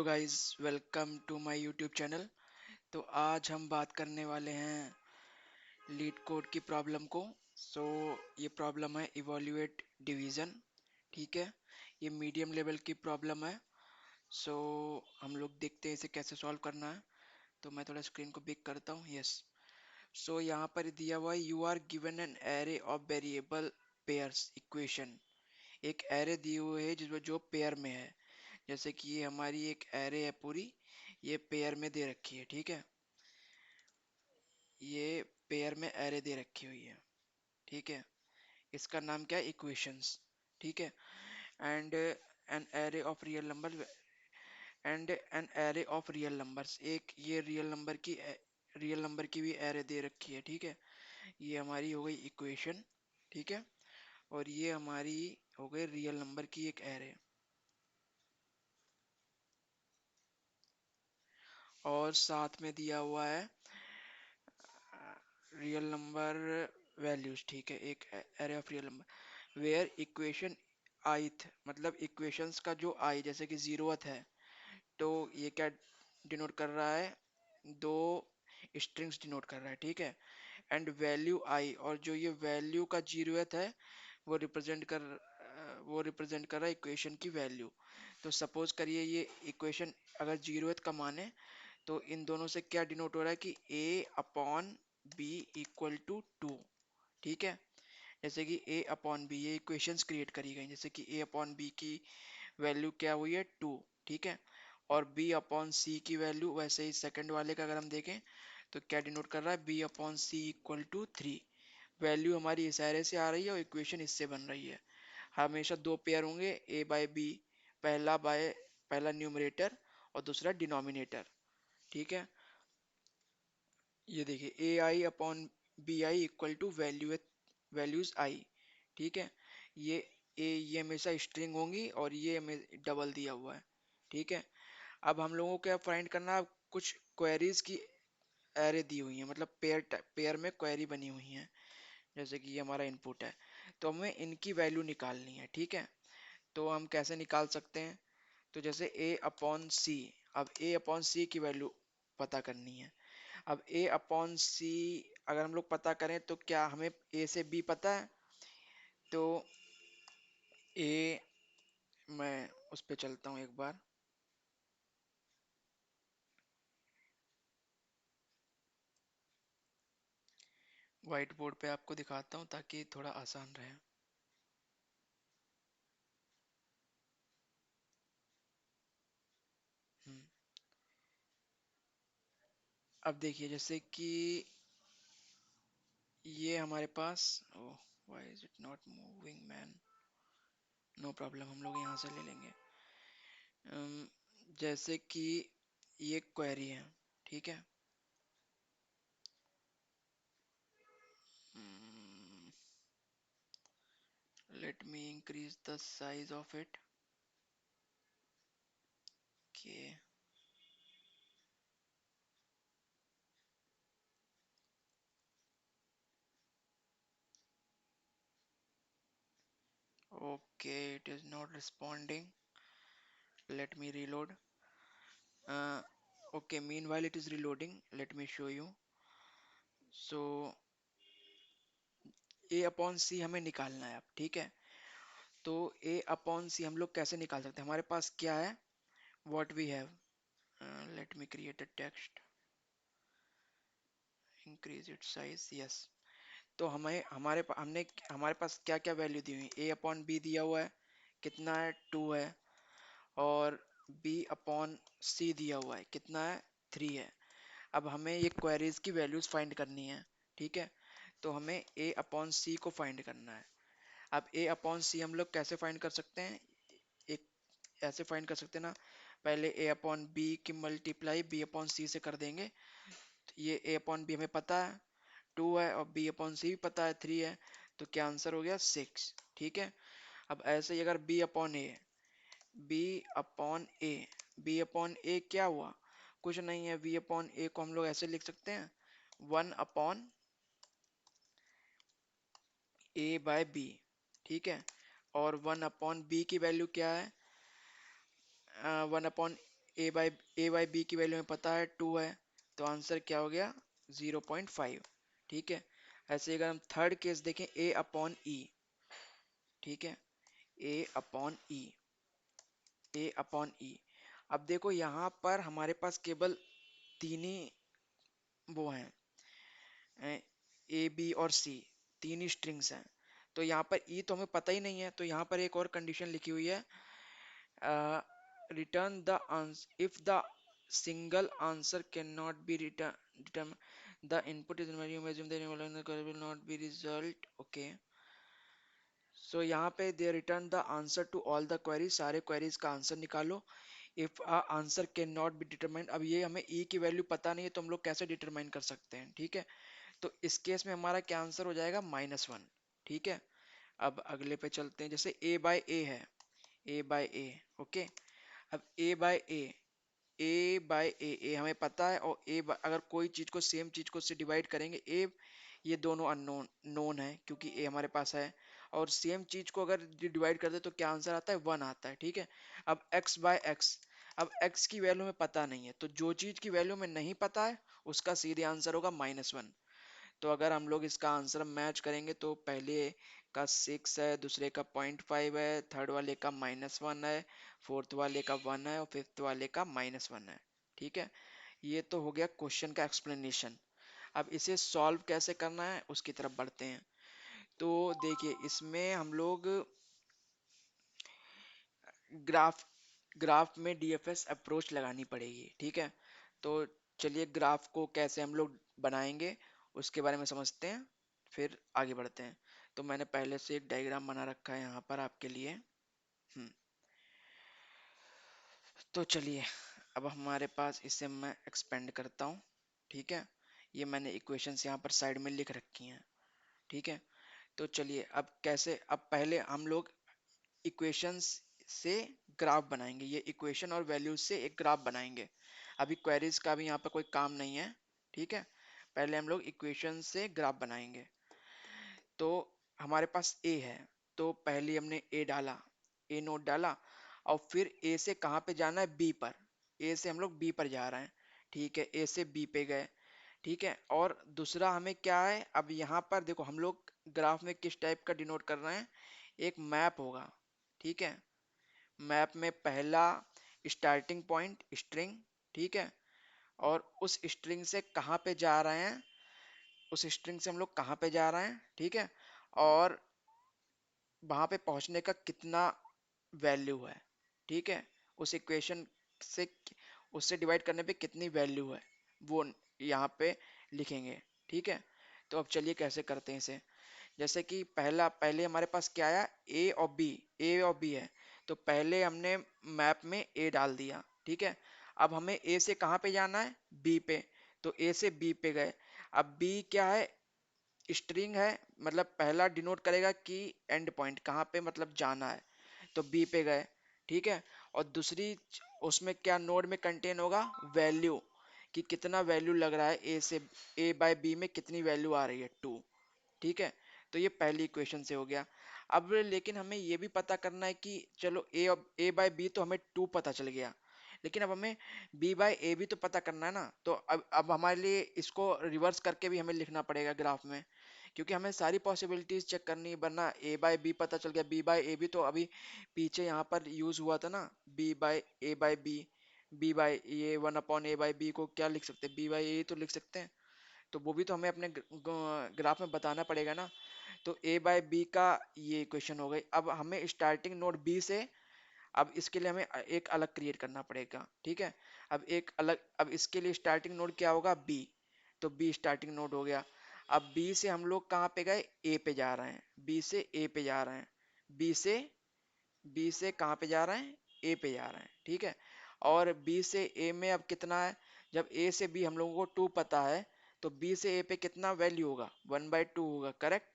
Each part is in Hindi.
Hello guys, welcome to my YouTube channel. तो आज हम बात करने वाले हैं लीड कोड की प्रॉब्लम को। सो ये प्रॉब्लम है इवोल्यूएट डिवीज़न। ठीक है, ये मीडियम लेवल की प्रॉब्लम है। सो हम लोग देखते हैं इसे कैसे सॉल्व करना है। तो मैं थोड़ा स्क्रीन को बिग करता हूँ। यस, सो यहाँ पर दिया हुआ है you are given an array of variable pairs equation. एक एरे दी हुई है जिसमें जो पेयर में है। जैसे कि ये हमारी एक एरे है पूरी, ये पेयर में दे रखी है। ठीक है, ये पेयर में एरे दे रखी हुई है। ठीक है, इसका नाम क्या है, इक्वेशंस। ठीक है, and N array of real number and N array of real numbers. एक ये रियल नंबर की भी एरे दे रखी है। ठीक है, ये हमारी हो गई इक्वेशन। ठीक है, और ये हमारी हो गई रियल नंबर की एक एरे। और साथ में दिया हुआ है रियल नंबर वैल्यूज। ठीक है, एक array of real number where equation ith, मतलब इक्वेशंस का जो आई जैसे कि जीरोथ है, तो ये क्या डिनोट कर रहा है, दो स्ट्रिंग्स डिनोट कर रहा है। ठीक है, एंड वैल्यू आई, और जो ये वैल्यू का जीरोथ है वो रिप्रेजेंट कर रहा है इक्वेशन की वैल्यू। तो सपोज करिए ये इक्वेशन अगर जीरोथ का मान है, तो इन दोनों से क्या डिनोट हो रहा है कि a upon b equal to two. ठीक है, जैसे कि a अपॉन बी, ये इक्वेशंस क्रिएट करी गई जैसे कि a अपॉन बी की वैल्यू क्या हुई है, टू। ठीक है, और b अपॉन सी की वैल्यू, वैसे ही सेकंड वाले का अगर हम देखें तो क्या डिनोट कर रहा है, b upon c equal to three. Value हमारी इस एरे से आ रही है और इक्वेशन इससे बन रही है। हमेशा दो पेयर होंगे, a बाय बी, पहला न्यूमरेटर और दूसरा डिनोमिनेटर। ठीक है, ये देखिए A I upon B I equal to values I. ठीक है, ये ये हमेशा स्ट्रिंग होंगी और ये हमें डबल दिया हुआ है। ठीक है, अब हम लोगों को क्या फाइंड करना है, कुछ क्वेरीज की एरे दी हुई है, मतलब पेयर में क्वेरी बनी हुई है। जैसे कि ये हमारा इनपुट है, तो हमें इनकी वैल्यू निकालनी है। ठीक है, तो हम कैसे निकाल सकते हैं, तो जैसे a अपॉन सी, अब a अपॉन सी की वैल्यू पता करनी है। अब a अपॉन सी अगर हम लोग पता करें तो क्या हमें a से b पता है, तो a, मैं उस पे चलता हूँ एक बार, व्हाइट बोर्ड पे आपको दिखाता हूँ ताकि थोड़ा आसान रहे। हम्म, अब देखिए जैसे कि ये हमारे पास, oh why is it not moving man, no problem, हम लोग यहाँ से ले लेंगे। जैसे कि ये क्वेरी है। ठीक है, let me increase the size of it. Okay, okay, it is not responding, let me reload. Okay, meanwhile it is reloading, let me show you. So a upon C हमें निकालना है अब। ठीक है, तो a अपॉन सी हम लोग कैसे निकाल सकते हैं, हमारे पास क्या है, what we have, let me create a text, increase its size, yes। तो हमें हमारे पास क्या क्या वैल्यू दी हुई है, a अपॉन बी दिया हुआ है, कितना है, टू है, और b अपॉन सी दिया हुआ है, कितना है, थ्री है। अब हमें ये क्वेरीज की वैल्यूज फाइंड करनी है। ठीक है, तो हमें a अपॉन सी को फाइंड करना है। अब a अपॉन सी हम लोग कैसे फाइंड कर सकते हैं, एक ऐसे फाइंड कर सकते हैं ना, पहले a अपॉन बी की मल्टीप्लाई b अपॉन सी से कर देंगे। तो ये a अपॉन बी हमें पता है, टू है, और b अपॉन सी भी पता है, थ्री है। तो क्या आंसर हो गया, सिक्स। ठीक है, अब ऐसे ही अगर b अपॉन ए क्या हुआ, कुछ नहीं है, v अपॉन ए को हम लोग ऐसे लिख सकते हैं, one upon a by b. ठीक है, और वन अपॉन बी की वैल्यू क्या है, one upon a by b की वैल्यू हमें पता है 2 है, तो आंसर क्या हो गया 0.5। ठीक है। ऐसे अगर हम थर्ड केस देखें ए अपॉन ई, ठीक है, ए अपॉन ई, ए अपॉन ई। अब देखो यहाँ पर हमारे पास केवल तीन ही वो हैं, ए बी और सी, तीन ही स्ट्रिंग्स हैं। तो यहाँ पर ई तो हमें पता ही नहीं है, तो यहाँ पर एक और कंडीशन लिखी हुई है, return the answer if the single answer cannot be determined, the input is value assume the will not be result। okay, so यहाँ पे they return the answer to all the queries, सारे queries का आंसर निकालो। if a answer cannot be determined, अब ये हमें e की वैल्यू पता नहीं है तो हम लोग कैसे डिटरमाइन कर सकते हैं, ठीक है। तो इस केस में हमारा क्या आंसर हो जाएगा -1। ठीक है। अब अगले पे चलते हैं, जैसे a बाय ए है, a बाय ए, ओके। अब a बाय ए हमें पता है, और अगर कोई चीज को सेम चीज को उससे डिवाइड करेंगे ए, ये दोनों अननोन नोन है क्योंकि ए हमारे पास है, और सेम चीज को अगर डिवाइड कर दे तो क्या आंसर आता है 1 आता है, ठीक है। अब x बाय एक्स, अब x की वैल्यू में पता नहीं है, तो जो चीज की वैल्यू में नहीं पता है उसका सीधे आंसर होगा -1। तो अगर हम लोग इसका आंसर मैच करेंगे तो पहले का 6 है, दूसरे का 0.5 है, थर्ड वाले का -1 है, फोर्थ वाले का 1 है, और फिफ्थ वाले का -1 है। ठीक है। ये तो हो गया क्वेश्चन का एक्सप्लेनेशन। अब इसे सॉल्व कैसे करना है उसकी तरफ बढ़ते हैं। तो देखिए इसमें हम लोग ग्राफ ग्राफ में डीएफएस अप्रोच लगानी पड़ेगी, ठीक है। तो चलिए ग्राफ को कैसे हम लोग बनाएंगे उसके बारे में समझते हैं, फिर आगे बढ़ते हैं। तो मैंने पहले से एक डायग्राम बना रखा है यहाँ पर आपके लिए। हम्म तो चलिए, अब हमारे पास इसे मैं एक्सपेंड करता हूँ, ठीक है। ये मैंने इक्वेशंस यहाँ पर साइड में लिख रखी हैं, ठीक है। तो चलिए अब कैसे, अब पहले हम लोग इक्वेशंस से ग्राफ बनाएंगे, ये इक्वेशन और वैल्यूज से एक ग्राफ बनाएंगे। अभी क्वेरीज का भी यहाँ पर कोई काम नहीं है, ठीक है। पहले हम लोग इक्वेशन से ग्राफ बनाएंगे। तो हमारे पास ए है, तो पहले हमने ए डाला, ए नोट डाला, और फिर ए से कहाँ पे जाना है, बी पर। ए से हम लोग बी पर जा रहे हैं, ठीक है, ए से बी पे गए, ठीक है। और दूसरा हमें क्या है, अब यहाँ पर देखो हम लोग ग्राफ में किस टाइप का डिनोट कर रहे हैं, एक मैप होगा, ठीक है। मैप में पहला स्टार्टिंग पॉइंट स्ट्रिंग, ठीक है, और उस स्ट्रिंग से कहाँ पे जा रहे हैं, उस स्ट्रिंग से हम लोग कहाँ पे जा रहे हैं, ठीक है, और वहां पे पहुंचने का कितना वैल्यू है, ठीक है। उस इक्वेशन से उससे डिवाइड करने पे कितनी वैल्यू है वो यहाँ पे लिखेंगे, ठीक है। तो अब चलिए कैसे करते हैं इसे। जैसे कि पहले हमारे पास क्या आया, ए और बी है, तो पहले हमने मैप में ए डाल दिया, ठीक है। अब हमें ए से कहाँ पे जाना है, बी पे, तो ए से बी पे गए। अब बी क्या है, स्ट्रिंग है, मतलब पहला डिनोट करेगा कि एंड पॉइंट कहाँ पे मतलब जाना है, तो बी पे गए, ठीक है। और दूसरी उसमें क्या नोड में कंटेन होगा, वैल्यू, कि कितना वैल्यू लग रहा है ए से, ए बाय बी में कितनी वैल्यू आ रही है 2, ठीक है। तो ये पहली इक्वेशन से हो गया। अब लेकिन हमें ये भी पता करना है कि चलो ए बाय बी तो हमें 2 पता चल गया, लेकिन अब हमें बी बाय ए भी तो पता करना है ना। तो अब हमारे लिए इसको रिवर्स करके भी हमें लिखना पड़ेगा ग्राफ में, क्योंकि हमें सारी पॉसिबिलिटीज चेक करनी है, वरना ए बाय बी पता चल गया, बी बाय ए भी तो अभी पीछे यहाँ पर यूज हुआ था ना, B by A by B, B bye ये 1/a/b को क्या लिख सकते हैं, बी बाय ए तो लिख सकते हैं। तो वो भी तो हमें अपने ग्राफ में बताना पड़ेगा ना। तो ए बाय बी का ये इक्वेशन हो गई। अब हमें स्टार्टिंग नोड बी से, अब इसके लिए हमें एक अलग क्रिएट करना पड़ेगा, ठीक है। अब एक अलग, अब इसके लिए स्टार्टिंग नोड क्या होगा, बी, तो बी स्टार्टिंग नोड हो गया। अब बी से हम लोग कहाँ पे गए, ए पे जा रहे हैं, बी से ए पे जा रहे हैं, बी से कहाँ पे जा रहे हैं, ए पे जा रहे हैं, ठीक है। और बी से ए में अब कितना है, जब ए से बी हम लोगों को 2 पता है, तो बी से ए पे कितना वैल्यू होगा, 1/2 होगा, करेक्ट,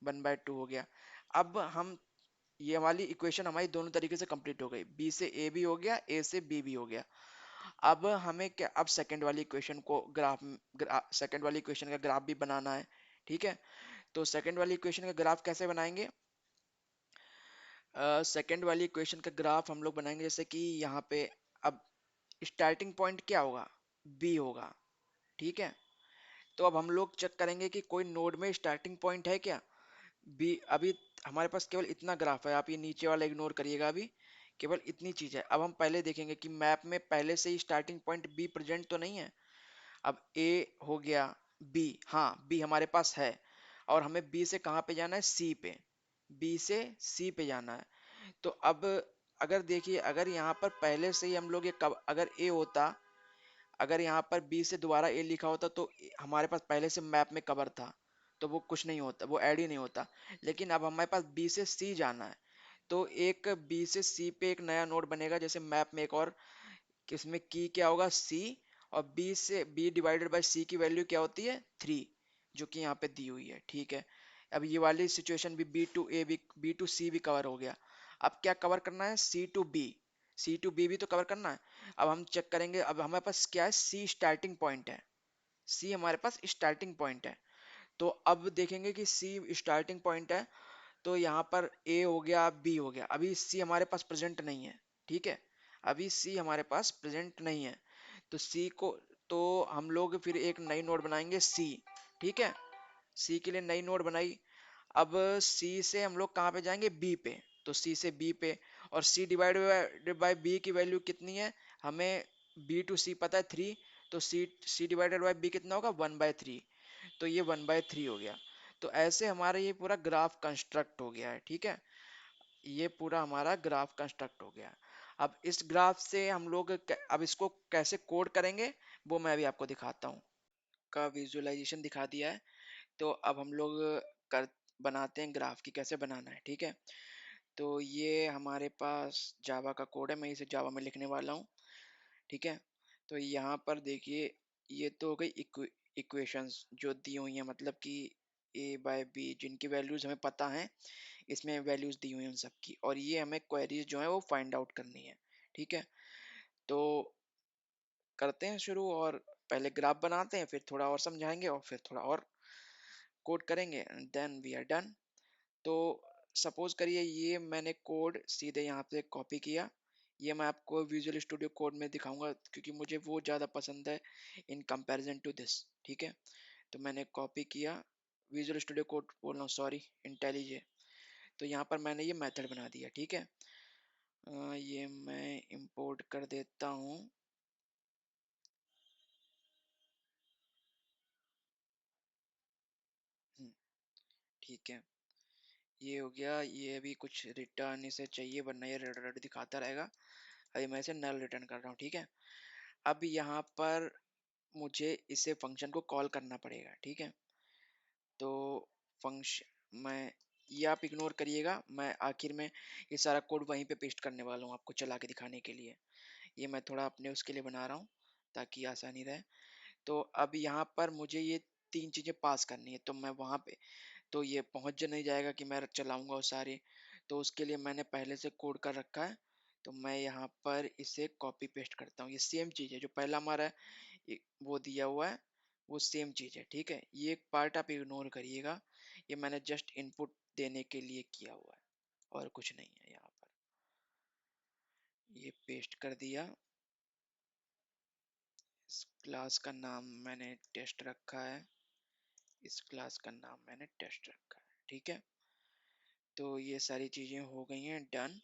1/2 हो गया। अब हम, ये वाली इक्वेशन हमारी दोनों तरीके से कंप्लीट हो गई, बी से ए भी हो गया, ए से बी भी हो गया। अब हमें क्या, अब सेकंड वाली इक्वेशन को सेकंड वाली इक्वेशन का ग्राफ भी बनाना है, ठीक है। तो सेकंड वाली इक्वेशन का ग्राफ कैसे बनाएंगे, सेकंड वाली इक्वेशन का ग्राफ हम लोग बनाएंगे जैसे कि यहाँ पे, अब स्टार्टिंग पॉइंट क्या होगा, बी होगा। ठीक है, तो अब हम लोग चेक करेंगे कि कोई नोड में स्टार्टिंग पॉइंट है क्या। बी अभी हमारे पास केवल इतना ग्राफ है, आप ये नीचे वाला इग्नोर करिएगा, अभी केवल इतनी चीज है। अब हम पहले देखेंगे कि मैप में पहले से ही स्टार्टिंग पॉइंट बी प्रेजेंट तो नहीं है। अब ए हो गया, बी, हाँ बी हमारे पास है, और हमें बी से कहाँ पे जाना है, सी पे, बी से सी पे जाना है। तो अब अगर देखिए, अगर यहाँ पर पहले से ही हम लोग ये कब, अगर ए होता, अगर यहाँ पर बी से दोबारा ए लिखा होता तो हमारे पास पहले से मैप में कवर था, तो वो कुछ नहीं होता, वो ऐड ही नहीं होता। लेकिन अब हमारे पास बी से सी जाना है, तो एक बी से सी पे एक नया नोड बनेगा, जैसे मैप में एक और, इसमें की क्या होगा, सी, और बी से बी डिवाइडेड बाय सी की वैल्यू क्या होती है, 3, जो कि यहाँ पे दी हुई है। ठीक है, अब ये वाली सिचुएशन भी बी टू ए भी, बी टू सी भी कवर हो गया। अब क्या कवर करना है, C to B, C to B भी तो कवर करना है। अब हम चेक करेंगे, अब हमारे पास क्या है, सी स्टार्टिंग पॉइंट है, सी हमारे पास स्टार्टिंग पॉइंट है। तो अब देखेंगे कि सी स्टार्टिंग पॉइंट है, तो यहाँ पर ए हो गया, बी हो गया, अभी सी हमारे पास प्रेजेंट नहीं है। ठीक है, अभी सी हमारे पास प्रेजेंट नहीं है, तो सी को, तो हम लोग फिर एक नई नोड बनाएंगे सी। ठीक है, सी के लिए नई नोड बनाई। अब सी से हम लोग कहाँ पे जाएंगे, बी पे, तो सी से बी पे, और सी डिवाइडेड बाय बी की वैल्यू कितनी है, हमें बी टू सी पता है 3, तो सी सी डिवाइडेड बाय बी कितना होगा, 1/3, तो ये 1/3 हो गया। तो ऐसे हमारा ये पूरा ग्राफ कंस्ट्रक्ट हो गया है। ठीक है, ये पूरा हमारा ग्राफ कंस्ट्रक्ट हो गया। अब इस ग्राफ से हम लोग अब इसको कैसे कोड करेंगे, वो मैं अभी आपको दिखाता हूँ। का विजुअलाइजेशन दिखा दिया है, तो अब हम लोग कर बनाते हैं ग्राफ की कैसे बनाना है। ठीक है, तो ये हमारे पास जावा का कोड है, मैं इसे जावा में लिखने वाला हूँ। ठीक है, तो यहाँ पर देखिए, ये तो हो गई इक्वेशंस जो दी हुई हैं, मतलब कि ए बाय बी जिनकी वैल्यूज हमें पता हैं, इसमें वैल्यूज दी हुई हैं उन सब की, और ये हमें क्वेरीज जो है वो फाइंड आउट करनी है। ठीक है, तो करते हैं शुरू, और पहले ग्राफ बनाते हैं, फिर थोड़ा और समझाएंगे, और फिर थोड़ा और कोड करेंगे, and then we are done. तो सपोज करिए ये मैंने कोड सीधे यहाँ पे कॉपी किया, ये मैं आपको विजुअल स्टूडियो कोड में दिखाऊंगा, क्योंकि मुझे वो ज़्यादा पसंद है इन कंपैरिजन टू दिस। ठीक है, तो मैंने कॉपी किया, विजुअल स्टूडियो कोड बोल रहा हूँ, सॉरी, इंटेलिजे। तो यहाँ पर मैंने ये मेथड बना दिया। ठीक है, ये मैं इंपोर्ट कर देता हूँ। हम्म, ठीक है, ये हो गया, ये अभी कुछ रिटर्न इसे चाहिए, वरना ये रेड रेड दिखाता रहेगा। अभी मैं इसे नल रिटर्न कर रहा हूँ। ठीक है, अब यहाँ पर मुझे इसे फंक्शन को कॉल करना पड़ेगा। ठीक है, तो फंक्शन, मैं, ये आप इग्नोर करिएगा, मैं आखिर में ये सारा कोड वहीं पे पेस्ट करने वाला हूँ आपको चला के दिखाने के लिए। ये मैं थोड़ा अपने उसके लिए बना रहा हूँ ताकि आसानी रहे। तो अब यहाँ पर मुझे ये तीन चीज़ें पास करनी है, तो मैं वहाँ पे, तो ये पहुँच नहीं जाएगा कि मैं चलाऊँगा वो सारे, तो उसके लिए मैंने पहले से कोड कर रखा है। तो मैं यहाँ पर इसे कॉपी पेस्ट करता हूँ, ये सेम चीज़ है जो पहला हमारा वो दिया हुआ है, वो सेम चीज़ है। ठीक है, ये एक पार्ट आप इग्नोर करिएगा, ये मैंने जस्ट इनपुट देने के लिए किया हुआ है, और कुछ नहीं है। यहाँ पर ये पेस्ट कर दिया, इस क्लास का नाम मैंने टेस्ट रखा है, इस क्लास का नाम मैंने टेस्ट रखा है। ठीक है, तो ये सारी चीज़ें हो गई हैं डन,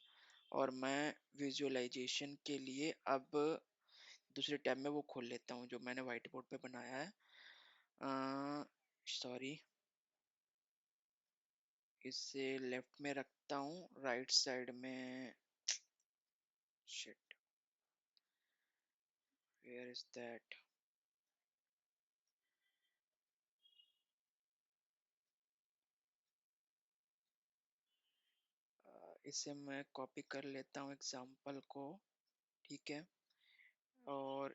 और मैं विजुअलाइजेशन के लिए अब दूसरे टैब में वो खोल लेता हूँ जो मैंने व्हाइट बोर्ड पे बनाया है। सॉरी, इसे लेफ्ट में रखता हूँ, राइट साइड में, शिट, वेयर इज दैट, इसे मैं कॉपी कर लेता हूँ एग्जाम्पल को। ठीक है, और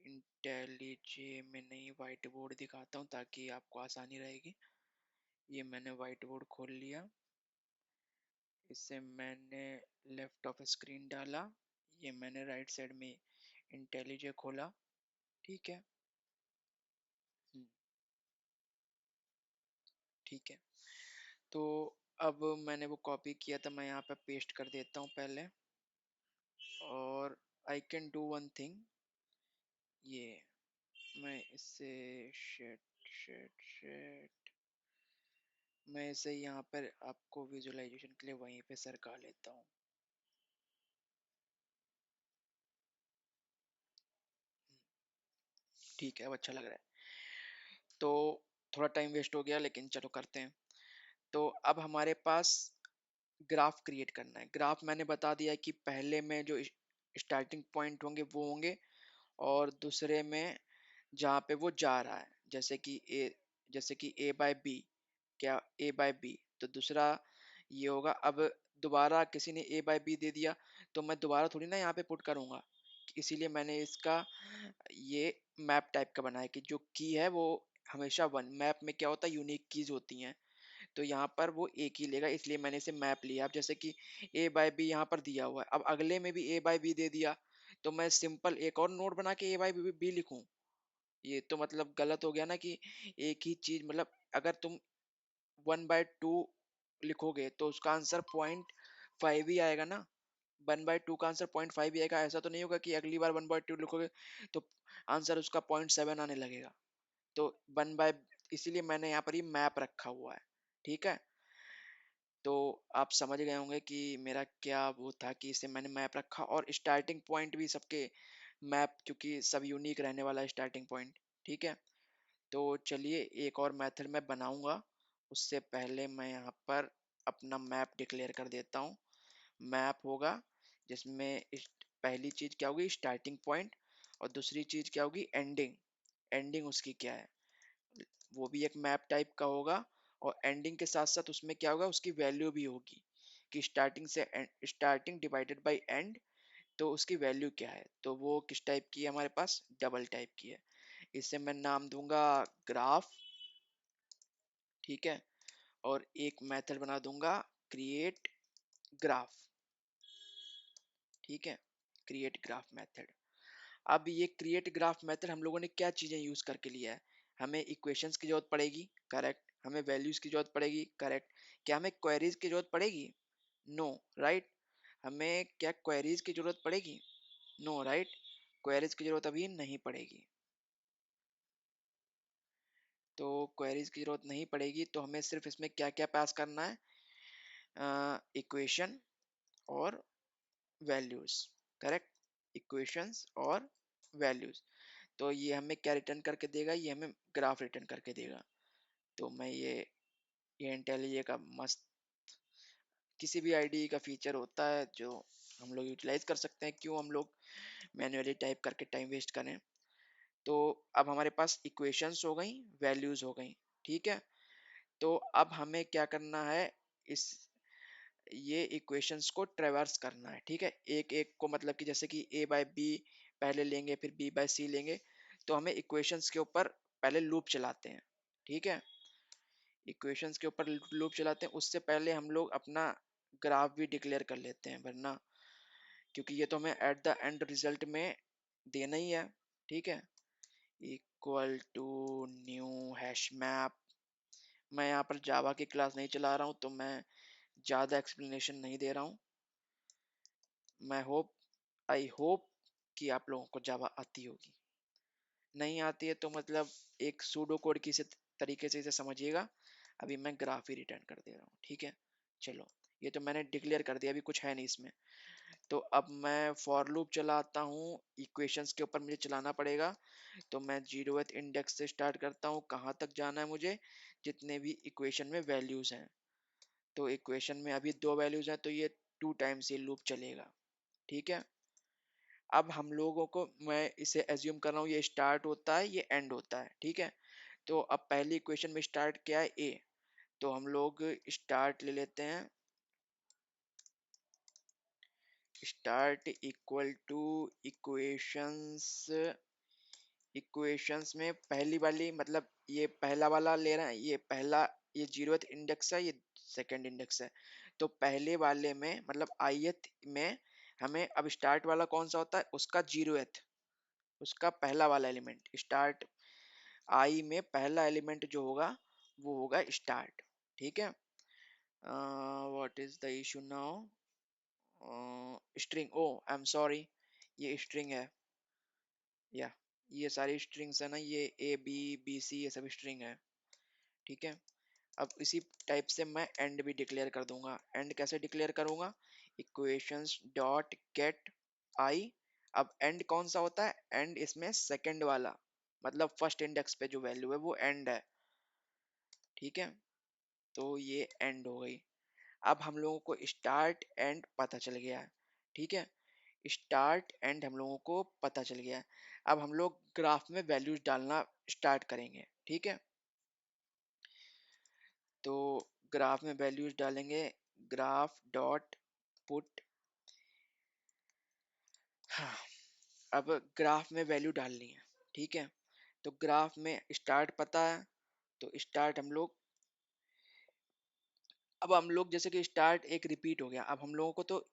इंटेलिजे में नहीं, व्हाइट बोर्ड दिखाता हूँ ताकि आपको आसानी रहेगी। ये मैंने व्हाइट बोर्ड खोल लिया, इसे मैंने लेफ्ट ऑफ स्क्रीन डाला, ये मैंने राइट साइड में इंटेलिजे खोला। ठीक है, हम्म, ठीक है, तो अब मैंने वो कॉपी किया था, मैं यहाँ पे पेस्ट कर देता हूँ पहले, और I can do one thing, ये मैं इससे शेट शेट शेट मैं इसे यहाँ पर आपको विजुअलाइजेशन के लिए वहीं पे सरका लेता हूँ। ठीक है, अब अच्छा लग रहा है। तो थोड़ा टाइम वेस्ट हो गया, लेकिन चलो करते हैं। तो अब हमारे पास ग्राफ क्रिएट करना है। ग्राफ मैंने बता दिया कि पहले में जो स्टार्टिंग पॉइंट होंगे वो होंगे, और दूसरे में जहाँ पे वो जा रहा है, जैसे कि ए बाय बी, क्या ए बाय बी, तो दूसरा ये होगा। अब दोबारा किसी ने ए बाय बी दे दिया, तो मैं दोबारा थोड़ी ना यहाँ पे पुट करूंगा, इसीलिए मैंने इसका ये मैप टाइप का बनाया कि जो की है वो हमेशा वन। मैप में क्या होता है, यूनिक कीज होती हैं, तो यहाँ पर वो एक ही लेगा, इसलिए मैंने इसे मैप लिया। अब जैसे कि ए बाय बी यहाँ पर दिया हुआ है, अब अगले में भी ए बाय बी दे दिया, तो मैं सिंपल एक और नोड बना के ए बाय बी लिखूं। ये तो मतलब गलत हो गया ना, कि एक ही चीज, मतलब अगर तुम 1/2 लिखोगे तो उसका आंसर 0.5 ही आएगा ना। 1/2 का आंसर 0.5 ही आएगा, ऐसा तो नहीं होगा कि अगली बार 1/2 लिखोगे तो आंसर उसका 0.7 आने लगेगा। तो 1 बाय, इसीलिए मैंने यहाँ पर ही मैप रखा हुआ है। ठीक है, तो आप समझ गए होंगे कि मेरा क्या वो था, कि इसे मैंने मैप रखा, और स्टार्टिंग पॉइंट भी सबके मैप, क्योंकि सब यूनिक रहने वाला है स्टार्टिंग पॉइंट। ठीक है, तो चलिए एक और मेथड मैं बनाऊंगा, उससे पहले मैं यहाँ पर अपना मैप डिक्लेयर कर देता हूँ। मैप होगा जिसमें पहली चीज क्या होगी, स्टार्टिंग पॉइंट, और दूसरी चीज क्या होगी, एंडिंग। एंडिंग उसकी क्या है, वो भी एक मैप टाइप का होगा, और एंडिंग के साथ साथ उसमें क्या होगा, उसकी वैल्यू भी होगी, कि स्टार्टिंग डिवाइडेड बाय एंड, तो उसकी वैल्यू क्या है। तो वो किस टाइप की है, हमारे पास डबल टाइप की है। इसे मैं नाम दूंगा ग्राफ। ठीक है, और एक मेथड बना दूंगा क्रिएट ग्राफ। ठीक है, क्रिएट ग्राफ मेथड। अब ये क्रिएट ग्राफ मेथड हम लोगों ने क्या चीजें यूज करके लिया है, हमें इक्वेशंस की जरूरत पड़ेगी, करेक्ट। हमें वैल्यूज की जरूरत पड़ेगी, करेक्ट। क्या हमें क्वेरीज की जरूरत पड़ेगी, नो, राइट। हमें क्या क्वेरीज की जरूरत पड़ेगी, नो, राइट। क्वेरीज की जरूरत अभी नहीं पड़ेगी, तो क्वेरीज की जरूरत नहीं पड़ेगी, तो हमें सिर्फ इसमें क्या क्या पास करना है, इक्वेशन और वैल्यूज, करेक्ट। इक्वेशंस और वैल्यूज, तो ये हमें क्या रिटर्न करके देगा, ये हमें ग्राफ रिटर्न करके देगा। तो मैं ये इंटेलिजे का मस्त, किसी भी आईडी का फीचर होता है जो हम लोग यूटिलाइज कर सकते हैं, क्यों हम लोग मैन्युअली टाइप करके टाइम वेस्ट करें। तो अब हमारे पास इक्वेशंस हो गई, वैल्यूज हो गई। ठीक है, तो अब हमें क्या करना है, इस ये इक्वेशंस को ट्रेवर्स करना है। ठीक है, एक एक को, मतलब कि जैसे कि ए बाय बी पहले लेंगे, फिर बी बाय सी लेंगे, तो हमें इक्वेशंस के ऊपर पहले लूप चलाते हैं। ठीक है, इक्वेशंस के ऊपर लूप चलाते हैं, उससे पहले हम लोग अपना ग्राफ भी डिक्लेयर कर लेते हैं, वरना, क्योंकि ये तो हमें एट द एंड रिजल्ट में देना ही है। ठीक है, equal to new hash map. मैं यहाँ पर जावा की क्लास नहीं चला रहा हूँ, तो मैं ज़्यादा एक्सप्लेनेशन नहीं दे रहा हूँ। मैं होप आई होप कि आप लोगों को जावा आती होगी। नहीं आती है तो मतलब एक सूडो कोड की तरीके से इसे समझिएगा। अभी मैं ग्राफ ही रिटर्न कर दे रहा हूँ। ठीक है, चलो, ये तो मैंने डिक्लेयर कर दिया, अभी कुछ है नहीं इसमें। तो अब मैं फॉर लूप चलाता हूँ, इक्वेशंस के ऊपर मुझे चलाना पड़ेगा। तो मैं 0th इंडेक्स से स्टार्ट करता हूँ, कहाँ तक जाना है मुझे, जितने भी इक्वेशन में वैल्यूज हैं। तो इक्वेशन में अभी 2 वैल्यूज हैं, तो ये 2 टाइम्स ये लूप चलेगा। ठीक है, अब हम लोगों को, मैं इसे एज्यूम कर रहा हूँ, ये स्टार्ट होता है, ये एंड होता है। ठीक है, तो अब पहली इक्वेशन में स्टार्ट क्या है, ए, तो हम लोग स्टार्ट ले लेते हैं। Start equal two equations. Equations में पहली वाली, मतलब ये पहला वाला ले रहे हैं, ये पहला, ये 0th इंडेक्स है, ये सेकंड इंडेक्स है। तो पहले वाले में, मतलब ith में, हमें अब स्टार्ट वाला कौन सा होता है, उसका 0th, उसका पहला वाला एलिमेंट स्टार्ट। आई में पहला एलिमेंट जो होगा वो होगा स्टार्ट। ठीक है, what is the issue now, string, oh I am sorry, ये स्ट्रिंग है, या ये सारी स्ट्रिंग्स है ना, ये ए बी बी सी ये सब स्ट्रिंग है, ठीक है। अब इसी टाइप से मैं एंड भी डिक्लेयर कर दूंगा। एंड कैसे डिक्लेयर करूंगा, इक्वेशंस डॉट गेट आई। अब एंड कौन सा होता है, एंड इसमें सेकंड वाला, मतलब फर्स्ट इंडेक्स पे जो वैल्यू है वो एंड है, ठीक है। तो ये एंड हो गई। अब हम लोगों को स्टार्ट एंड पता चल गया है, ठीक है। स्टार्ट एंड हम लोगों को पता चल गया है। अब हम लोग ग्राफ में वैल्यूज डालना स्टार्ट करेंगे, ठीक है। तो ग्राफ में वैल्यूज डालेंगे, ग्राफ डॉट पुट। हाँ, अब ग्राफ में वैल्यू डालनी है, ठीक है। तो ग्राफ में स्टार्ट पता है, तो स्टार्ट हम लोग, अब हम लोग जैसे कि स्टार्ट एक रिपीट हो गया, अब हम लोगों को तो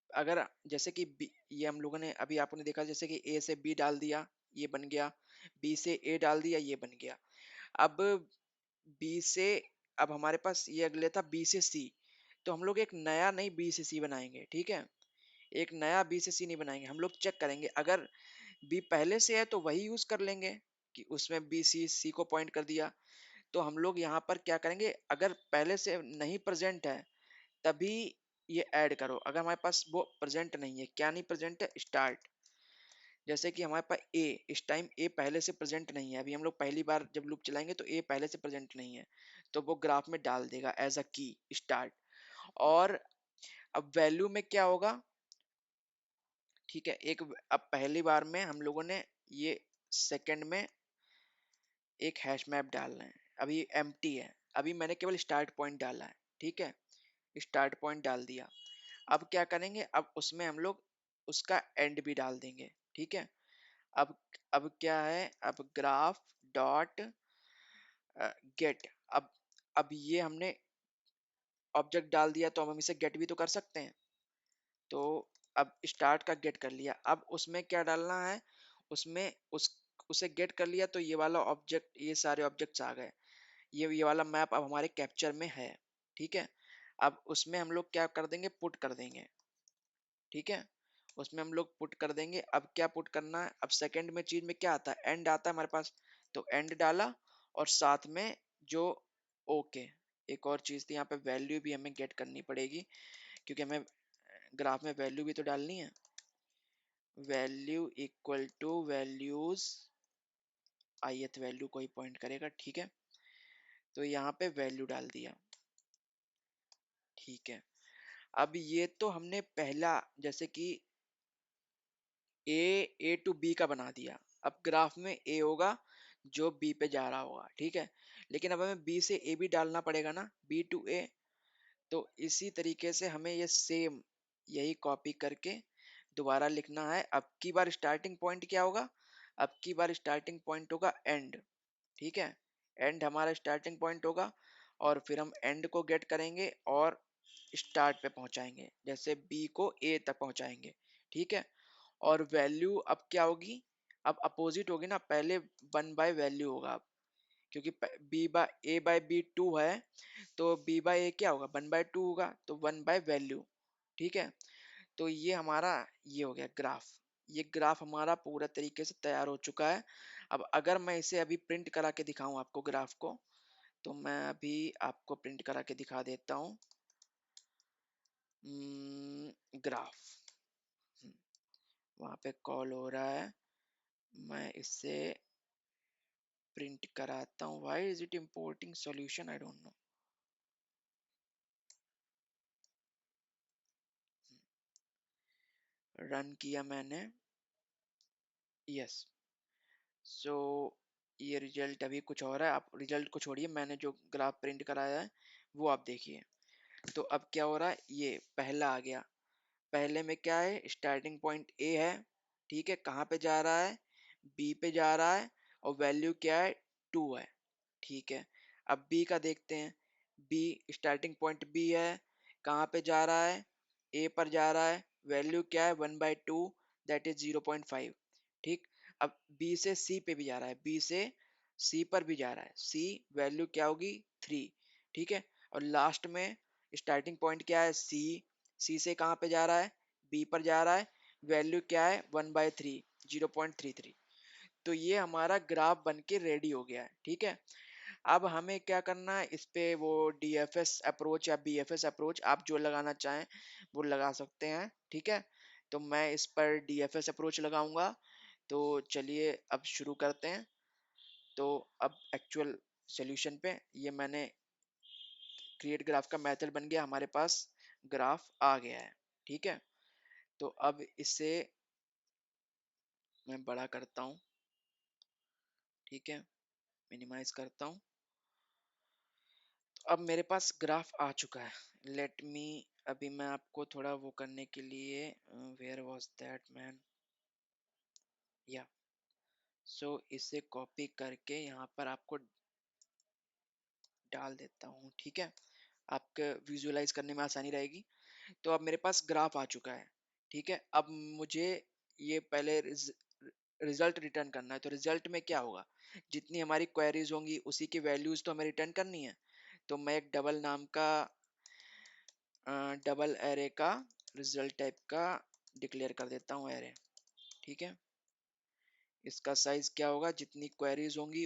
अगर जैसे कि ये हम लोगों ने अभी आपने देखा जैसे कि ए से बी डाल दिया, ये बन गया, बी से ए डाल दिया, ये बन गया। अब बी से, अब हमारे पास ये अगले था बी से सी, तो हम लोग एक नया नहीं बी से सी बनाएंगे, ठीक है। एक नया बी से सी नहीं बनाएंगे, हम लोग चेक करेंगे अगर बी पहले से है तो वही यूज कर लेंगे, कि उसमें बी सी सी को पॉइंट कर दिया। तो हम लोग यहाँ पर क्या करेंगे, अगर पहले से नहीं प्रेजेंट है तभी ये ऐड करो। अगर हमारे पास वो प्रेजेंट नहीं है, क्या नहीं प्रेजेंट है, स्टार्ट। जैसे कि हमारे पास ए, इस टाइम ए पहले से प्रेजेंट नहीं है, अभी हम लोग पहली बार जब लूप चलाएंगे तो ए पहले से प्रेजेंट नहीं है, तो वो ग्राफ में डाल देगा एज अ की स्टार्ट। और अब वैल्यू में क्या होगा, ठीक है, अब पहली बार में हम लोगों ने ये सेकंड में एक हैश मैप डालना है, अभी एम्प्टी है, अभी मैंने केवल स्टार्ट पॉइंट डाला है, ठीक है। स्टार्ट पॉइंट डाल दिया। अब क्या करेंगे, अब उसमें हम लोग उसका एंड भी डाल देंगे, ठीक है। अब अब क्या है, अब ग्राफ डॉट गेट। अब अब ये हमने ऑब्जेक्ट डाल दिया, तो अब हम इसे गेट भी तो कर सकते हैं। तो अब स्टार्ट का गेट कर लिया, अब उसमें क्या डालना है, उसमें उसे गेट कर लिया, तो ये वाला ऑब्जेक्ट, ये सारे ऑब्जेक्ट्स आ गए, ये वाला मैप अब हमारे कैप्चर में है, ठीक है। अब उसमें हम लोग क्या कर देंगे, पुट कर देंगे, ठीक है। उसमें हम लोग पुट कर देंगे। अब क्या पुट करना है, अब सेकंड में चीज में क्या आता है, एंड आता है हमारे पास, तो एंड डाला, और साथ में जो ओके, एक और चीज थी यहाँ पे, वैल्यू भी हमें गेट करनी पड़ेगी, क्योंकि हमें ग्राफ में वैल्यू भी तो डालनी है। Value equal to values, ith value को ही पॉइंट करेगा, ठीक है। तो यहाँ पे वैल्यू डाल दिया, ठीक है। अब ये तो हमने पहला, जैसे कि ए टू बी का बना दिया। अब ग्राफ में ए होगा जो बी पे जा रहा होगा, ठीक है। लेकिन अब हमें बी से ए भी डालना पड़ेगा ना, बी टू ए। तो इसी तरीके से हमें ये सेम यही कॉपी करके दोबारा लिखना है। अब की बार स्टार्टिंग पॉइंट क्या होगा, अब की बार स्टार्टिंग पॉइंट होगा एंड, ठीक है। एंड हमारा स्टार्टिंग पॉइंट होगा, और फिर हम एंड को गेट करेंगे और स्टार्ट पे पहुंचाएंगे, जैसे बी को ए तक पहुंचाएंगे, ठीक है। और वैल्यू अब क्या होगी, अब अपोजिट होगी ना, पहले वन बाय वैल्यू होगा अब, क्योंकि B by A by B two है, तो बी बाय ए क्या होगा, वन बाय टू होगा, तो वन बाय वैल्यू, ठीक है। तो ये हमारा ये हो गया ग्राफ। ये ग्राफ हमारा पूरा तरीके से तैयार हो चुका है। अब अगर मैं इसे अभी प्रिंट करा के दिखाऊं आपको ग्राफ को, तो मैं अभी आपको प्रिंट करा के दिखा देता हूँ। ग्राफ, वहां पे कॉल हो रहा है, मैं इससे प्रिंट कराता हूँ। Why is it importing solution, I don't know. Run किया मैंने, यस। सो ये रिजल्ट अभी कुछ और है, आप रिजल्ट को छोड़िए, मैंने जो ग्राफ प्रिंट कराया है वो आप देखिए। तो अब क्या हो रहा है, ये पहला आ गया। पहले में क्या है, स्टार्टिंग पॉइंट ए है, ठीक है। कहाँ पे जा रहा है, बी पे जा रहा है, और वैल्यू क्या है, टू है, ठीक है। अब बी का देखते हैं, बी स्टार्टिंग पॉइंट बी है, कहाँ पे जा रहा है, ए पर जा रहा है, वैल्यू क्या है, one by two, that is 0.5, ठीक। अब बी से सी पे भी जा रहा है, बी से सी पर भी जा रहा है, सी वैल्यू क्या होगी, थ्री, ठीक है। और लास्ट में स्टार्टिंग पॉइंट क्या है, सी, सी से कहाँ पे जा रहा है, बी पर जा रहा है, वैल्यू क्या है, वन बाई थ्री, 0.33। तो ये हमारा ग्राफ बन के रेडी हो गया है, ठीक है। अब हमें क्या करना है, इस पे वो डीएफएस अप्रोच या बीएफएस अप्रोच आप जो लगाना चाहें वो लगा सकते हैं, ठीक है। तो मैं इस पर डीएफएस अप्रोच लगाऊंगा। तो चलिए अब शुरू करते हैं। तो अब एक्चुअल सॉल्यूशन पे ये मैंने क्रिएट ग्राफ का मेथड बन गया, हमारे पास ग्राफ आ गया है, ठीक है। तो अब इसे मैं बड़ा करता हूँ, ठीक है, मिनिमाइज करता हूँ। तो अब मेरे पास ग्राफ आ चुका है। लेट मी, अभी मैं आपको थोड़ा वो करने के लिए, वेयर वाज दैट मैन, या सो इसे कॉपी करके यहाँ पर आपको डाल देता हूँ, ठीक है। आपके विजुअलाइज करने में आसानी रहेगी। तो अब मेरे पास ग्राफ आ चुका है, ठीक है। अब मुझे ये पहले रिजल्ट रिटर्न करना है। तो रिजल्ट में क्या होगा, जितनी हमारी क्वेरीज होंगी उसी की वैल्यूज तो हमें रिटर्न करनी है। तो मैं एक डबल नाम का डबल एरे का रिजल्ट टाइप का डिक्लेयर कर देता हूँ एरे, ठीक है। इसका साइज क्या होगा, जितनी क्वेरीज होंगी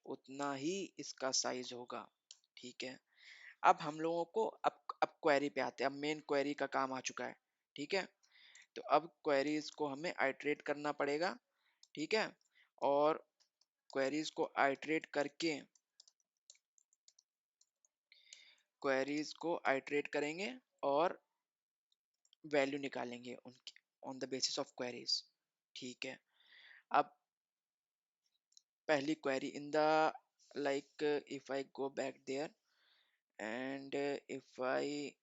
उतना ही इसका साइज होगा, ठीक है। अब हम लोगों को अब क्वेरी पे आते हैं। अब मेन क्वेरी का काम आ चुका है, ठीक है। तो अब क्वेरीज को हमें आइटरेट करना पड़ेगा, ठीक है। और क्वेरीज को आइटरेट करके क्वेरीज को आइटरेट करेंगे और वैल्यू निकालेंगे उनकी on the basis of queries, ठीक है। अब पहली query in the, like if I go back there and if I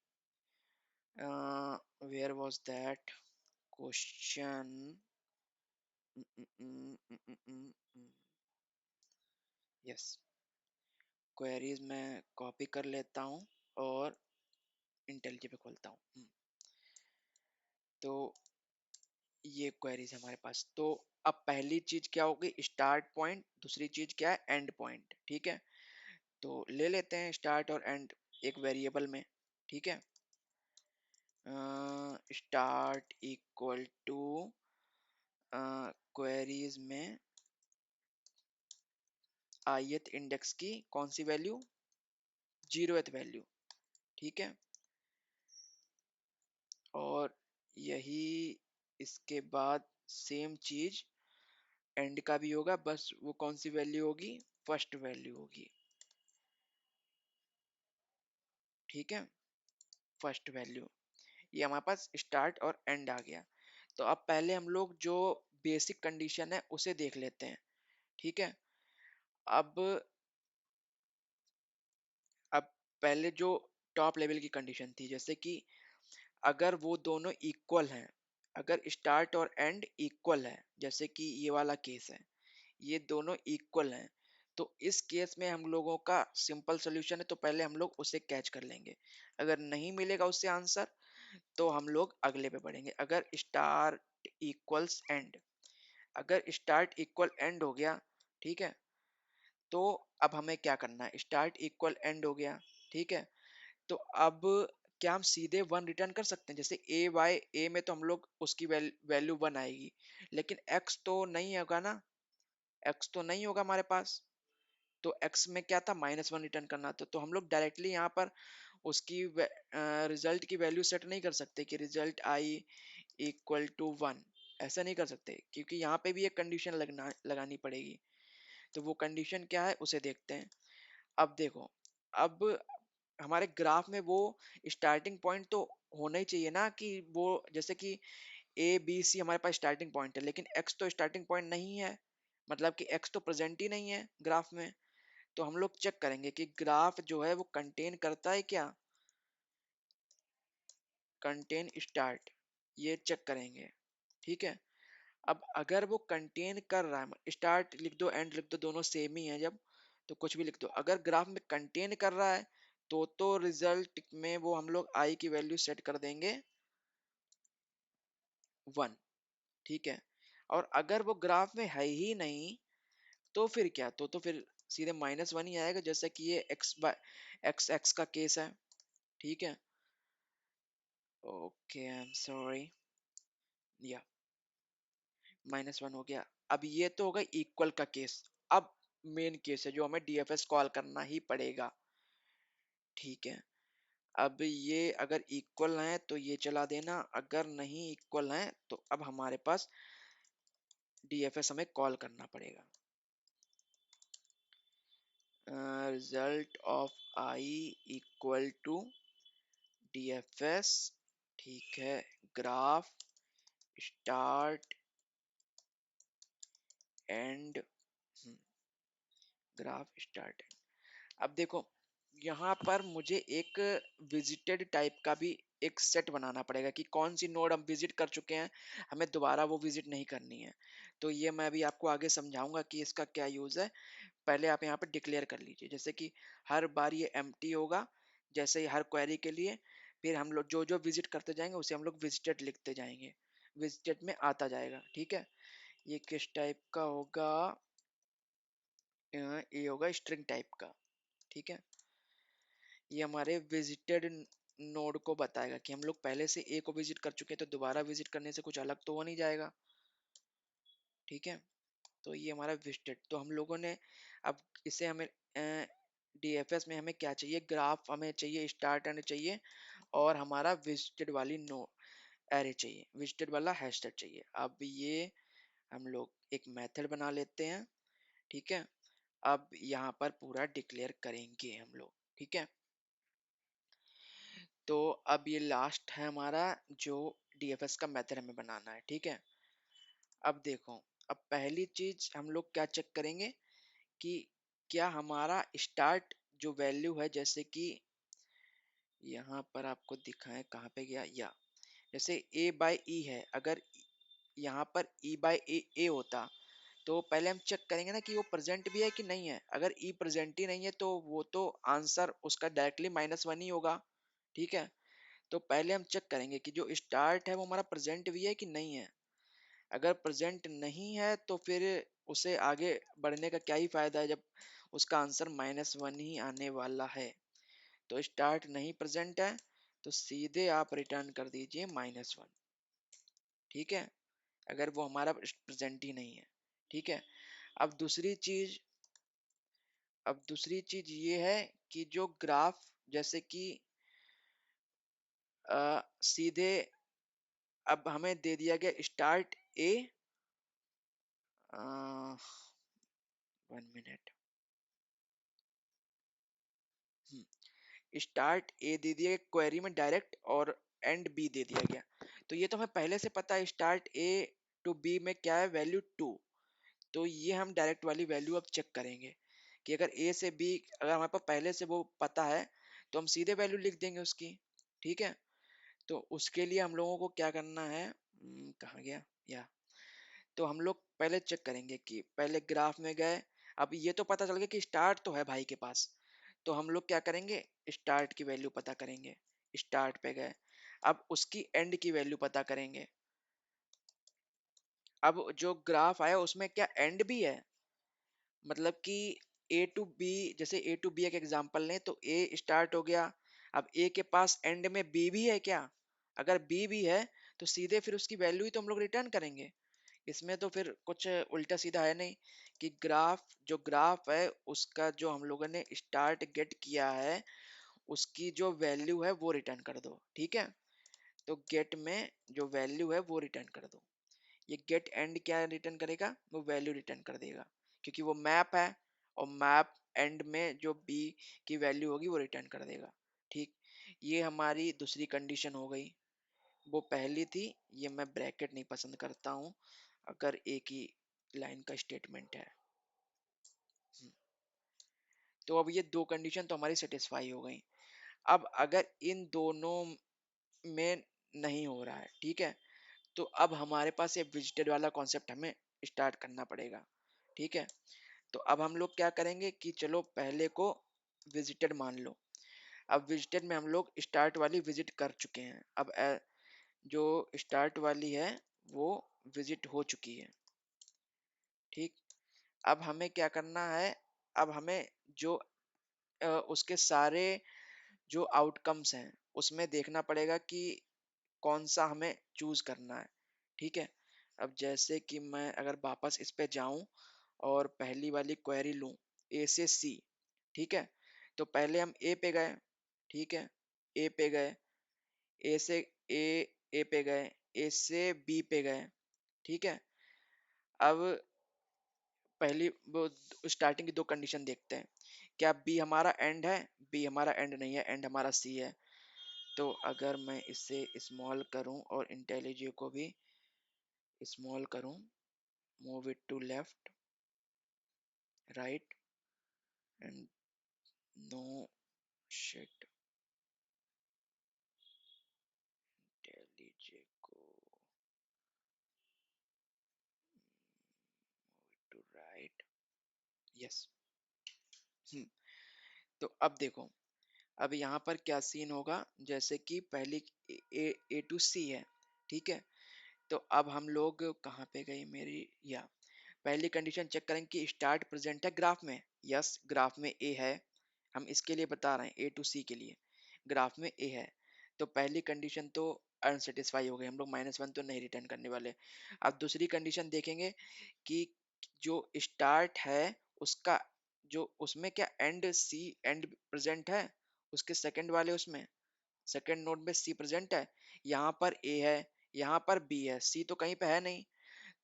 were was that question, yes, queries मैं कॉपी कर लेता हूँ और इंटेलिजे पे खोलता हूँ। तो ये क्वेरीज हमारे पास। तो अब पहली चीज क्या होगी, स्टार्ट पॉइंट, दूसरी चीज क्या है, एंड पॉइंट, ठीक है। तो ले लेते हैं स्टार्ट और एंड एक वेरिएबल में, ठीक है। स्टार्ट इक्वल टू क्वेरीज में ith इंडेक्स की कौन सी वैल्यू, 0th वैल्यू, ठीक है। और यही इसके बाद सेम चीज एंड का भी होगा, बस वो कौन सी वैल्यू होगी, फर्स्ट वैल्यू होगी, ठीक है। फर्स्ट वैल्यू, ये हमारे पास स्टार्ट और एंड आ गया। तो अब पहले हम लोग जो बेसिक कंडीशन है उसे देख लेते हैं, ठीक है। अब अब पहले जो टॉप लेवल की कंडीशन थी, जैसे कि अगर वो दोनों इक्वल हैं, अगर स्टार्ट और एंड इक्वल है, जैसे कि ये वाला केस है, ये दोनों इक्वल हैं, तो इस केस में हम लोगों का सिंपल सोल्यूशन है, तो पहले हम लोग उसे कैच कर लेंगे। अगर नहीं मिलेगा उससे आंसर, तो हम लोग अगले पे बढ़ेंगे। अगर स्टार्ट इक्वल्स एंड, अगर स्टार्ट इक्वल एंड हो गया, ठीक है, तो अब हमें क्या करना है, स्टार्ट इक्वल एंड हो गया, ठीक है। तो अब क्या हम सीधे वन रिटर्न कर सकते हैं, जैसे ए वाई, ए में तो हम लोग उसकी वैल्यू वन आएगी, लेकिन एक्स तो नहीं होगा ना, एक्स तो नहीं होगा हमारे पास। तो एक्स में क्या था, -1 रिटर्न करना था। तो हम लोग डायरेक्टली यहाँ पर उसकी रिजल्ट की वैल्यू सेट नहीं कर सकते कि result I equal to one, ऐसा नहीं कर सकते, क्योंकि यहाँ पे भी एक कंडीशन लगानी पड़ेगी। तो वो कंडीशन क्या है उसे देखते हैं। अब देखो, अब हमारे ग्राफ में वो स्टार्टिंग पॉइंट तो होना ही चाहिए ना, कि वो जैसे कि ए बी सी हमारे पास स्टार्टिंग पॉइंट है, लेकिन एक्स तो स्टार्टिंग पॉइंट नहीं है, मतलब कि एक्स तो प्रेजेंट ही नहीं है ग्राफ में। तो हम लोग चेक करेंगे कि ग्राफ जो है वो कंटेन करता है क्या, कंटेन स्टार्ट, ये चेक करेंगे, ठीक है। अब अगर वो कंटेन कर रहा है, स्टार्ट लिख दो एंड लिख दो, दोनों सेम ही है जब, तो कुछ भी लिख दो। अगर ग्राफ में कंटेन कर रहा है तो रिजल्ट में वो हम लोग आई की वैल्यू सेट कर देंगे वन, ठीक है। और अगर वो ग्राफ में है ही नहीं, तो फिर क्या, तो फिर सीधे -1 ही आएगा, जैसा कि ये एक्स एक्स का केस है, ठीक है। ओके, आई एम सॉरी, या -1 हो गया। अब ये तो होगा इक्वल का केस। अब मेन केस है जो हमें डीएफएस कॉल करना ही पड़ेगा। ठीक है, अब ये अगर इक्वल है तो ये चला देना, अगर नहीं इक्वल है तो अब हमारे पास डीएफएस हमें कॉल करना पड़ेगा। Result of I equal to DFS. ठीक है, graph start and, graph start. अब देखो, यहाँ पर मुझे एक विजिटेड टाइप का भी एक सेट बनाना पड़ेगा कि कौन सी नोड हम विजिट कर चुके हैं, हमें दोबारा वो विजिट नहीं करनी है। तो ये मैं अभी आपको आगे समझाऊंगा कि इसका क्या यूज है। पहले आप यहाँ पर डिक्लेयर कर लीजिए, जैसे कि हर बार ये एम्प्टी होगा, जैसे ही हर क्वेरी के लिए। फिर हम लोग जो जो विजिट करते जाएंगे उसे हम लोग विजिटेड लिखते जाएंगे, विजिटेड में आता जाएगा। ठीक है, ये किस टाइप का होगा, ये होगा स्ट्रिंग टाइप का। ठीक है, ये हमारे विजिटेड नोड को बताएगा कि हम लोग पहले से ए को विजिट कर चुके हैं, तो दोबारा विजिट करने से कुछ अलग तो हो नहीं जाएगा। ठीक है, तो ये हमारा विजिटेड। तो हम लोगों ने अब इसे हमें डीएफएस में हमें क्या चाहिए, ग्राफ हमें चाहिए, स्टार्ट एंड चाहिए, और हमारा विजिटेड वाली नो एरे चाहिए, विजिटेड वाला हैशटैग चाहिए। अब ये हम लोग एक मेथड बना लेते हैं। ठीक है, अब यहाँ पर पूरा डिक्लेयर करेंगे हम लोग। ठीक है, तो अब ये लास्ट है हमारा जो डीएफएस का मेथड हमें बनाना है। ठीक है, अब देखो, अब पहली चीज हम लोग क्या चेक करेंगे कि क्या हमारा स्टार्ट जो वैल्यू है, जैसे कि यहाँ पर आपको दिखाएं कहाँ पे गया, या जैसे ए बाई ई है, अगर यहाँ पर ई बाई ए होता तो पहले हम चेक करेंगे ना कि वो प्रेजेंट भी है कि नहीं है। अगर ई प्रेजेंट ही नहीं है तो वो तो आंसर उसका डायरेक्टली -1 ही होगा। ठीक है, तो पहले हम चेक करेंगे कि जो स्टार्ट है वो हमारा प्रेजेंट भी है कि नहीं है। अगर प्रेजेंट नहीं है तो फिर उसे आगे बढ़ने का क्या ही फायदा है जब उसका आंसर -1 ही आने वाला है। तो स्टार्ट नहीं प्रेजेंट है तो सीधे आप रिटर्न कर दीजिए -1। ठीक है, अगर वो हमारा प्रेजेंट ही नहीं है। ठीक है, अब दूसरी चीज, अब दूसरी चीज ये है कि जो ग्राफ, जैसे कि सीधे अब हमें दे दिया गया स्टार्ट ए, 1 मिनट, स्टार्ट ए दे दिया गया क्वेरी में डायरेक्ट, और एंड बी दे दिया गया। तो ये तो हमें पहले से पता है, स्टार्ट ए टू बी में क्या है, वैल्यू 2। तो ये हम डायरेक्ट वाली वैल्यू अब चेक करेंगे कि अगर ए से बी, अगर हमारे पास पहले से वो पता है तो हम सीधे वैल्यू लिख देंगे उसकी। ठीक है, तो उसके लिए हम लोगों को क्या करना है, कहाँ गया, या तो हम लोग पहले चेक करेंगे कि पहले ग्राफ में गए। अब ये तो पता चल गया कि स्टार्ट तो है भाई के पास, तो हम लोग क्या करेंगे, स्टार्ट की वैल्यू पता करेंगे। स्टार्ट पे गए, अब उसकी एंड की वैल्यू पता करेंगे। अब जो ग्राफ आया उसमें क्या एंड भी है, मतलब कि ए टू बी, जैसे ए टू बी एक एग्जांपल लें तो ए स्टार्ट हो गया। अब ए के पास एंड में बी भी है क्या, अगर बी भी है तो सीधे फिर उसकी वैल्यू ही तो हम लोग रिटर्न करेंगे। इसमें तो फिर कुछ उल्टा सीधा है नहीं कि ग्राफ, जो ग्राफ है उसका जो हम लोगों ने स्टार्ट गेट किया है उसकी जो वैल्यू है वो रिटर्न कर दो। ठीक है, तो गेट में जो वैल्यू है वो रिटर्न कर दो। ये गेट एंड क्या रिटर्न करेगा, वो वैल्यू रिटर्न कर देगा, क्योंकि वो मैप है, और मैप एंड में जो बी की वैल्यू होगी वो रिटर्न कर देगा। ठीक, ये हमारी दूसरी कंडीशन हो गई। वो पहली थी, ये मैं ब्रैकेट नहीं पसंद करता हूँ अगर एक ही लाइन का स्टेटमेंट है। हम्म, तो अब ये दो कंडीशन तो हमारी सेटिस्फाई हो गई। अब अगर इन दोनों में नहीं हो रहा है, ठीक है, तो अब हमारे पास ये विजिटेड वाला कॉन्सेप्ट हमें स्टार्ट करना पड़ेगा। ठीक है, तो अब हम लोग क्या करेंगे कि चलो पहले को विजिटेड मान लो। अब विजिटेड में हम लोग स्टार्ट वाली विजिट कर चुके हैं। अब जो स्टार्ट वाली है वो विजिट हो चुकी है। ठीक, अब हमें क्या करना है, अब हमें जो उसके सारे जो आउटकम्स हैं उसमें देखना पड़ेगा कि कौन सा हमें चूज करना है। ठीक है, अब जैसे कि मैं अगर वापस इस पे जाऊं और पहली वाली क्वेरी लूं, ए से सी, ठीक है, तो पहले हम ए पे गए, ठीक है, ए पे गए, ए से ए, ए पे गए, ए से बी पे गए, ठीक है। अब पहली वो स्टार्टिंग की दो कंडीशन देखते हैं, क्या बी हमारा एंड है? बी हमारा एंड नहीं है, एंड हमारा सी है। तो अगर मैं इसे स्मॉल करूं और इंटेलिजियो को भी स्मॉल करूं, move it to left, right, and no shit, इंटेलिजियो को टू राइट, यस। तो अब देखो, अब यहाँ पर क्या सीन होगा, जैसे कि पहली ए टू सी है, ठीक है। तो अब हम लोग कहाँ पे गई मेरी, या पहली कंडीशन चेक करेंगे कि स्टार्ट प्रेजेंट है ग्राफ में, यस ग्राफ में ए है, हम इसके लिए बता रहे हैं ए टू सी के लिए ग्राफ में ए है। तो पहली कंडीशन तो अनसेटिस्फाई हो गई, हम लोग -1 तो नहीं रिटर्न करने वाले। अब दूसरी कंडीशन देखेंगे कि जो स्टार्ट है उसका, जो उसमें क्या एंड सी, एंड प्रेजेंट है उसके सेकंड वाले, उसमें सेकंड नोड में सी प्रेजेंट है, यहाँ पर ए है, यहाँ पर बी है, सी तो कहीं पे है नहीं,